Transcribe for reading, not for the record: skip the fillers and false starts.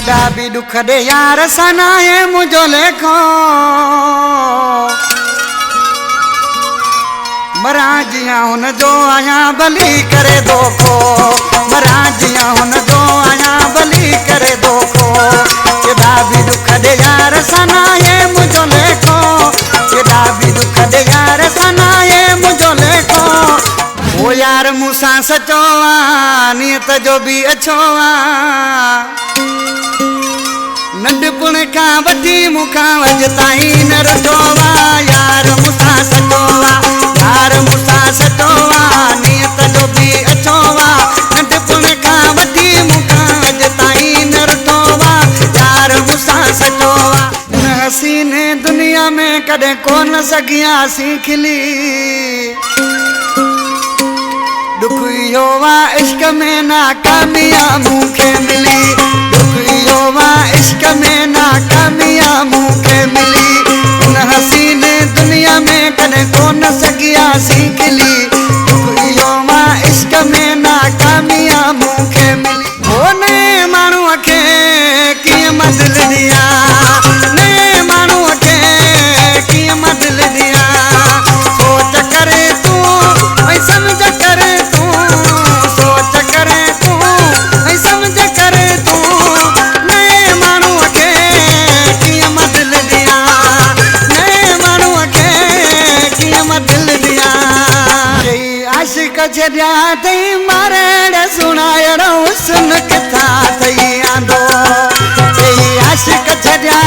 केॾा बि दुख दे यार सनाए मुझो लेखो मरा जिया हुन जो आया भली करे दोखो मरा जिया हुन जो आया भली करे दोखो केॾा बि दुख दे यार सनाए मुझो लेखो केॾा बि दुख दे यार सनाए मुझो लेखो ओ यार मूंसां सचो आ नियत जो भी अच्छो आ नंढपण का वठी मुखां अॼु ताईं न रुठो आ यार मूंसां सचो आ यार मूंसां सचो आ नियत जो भी अच्छो आ नंढपण का वठी मुखां अॼु ताईं न रुठो आ यार मूंसां सचो आ हिन हसीने दुनिया में कॾहिं कोन सघियासीं खिली दुख इहो आ इश्क में नाकामिया मूंखे मिली दुख इहो आ इश्क में नाकामिया मूंखे मिली हिन हसीने दुनिया में कॾहिं कोन सघियासीं खिली दुख इहो आ इश्क में नाकामिया मूंखे मिली ओ नए माण्हूअ खे कीअं मां दिल ॾियां नए माण्हूअ खे कीअं मां दिल ॾियां सोच करे तूं ऐं सम्झ करे छॾिया अथई मारण सुणाइण हुस्न किथां अथई आंदो चई आशिक़ छॾिया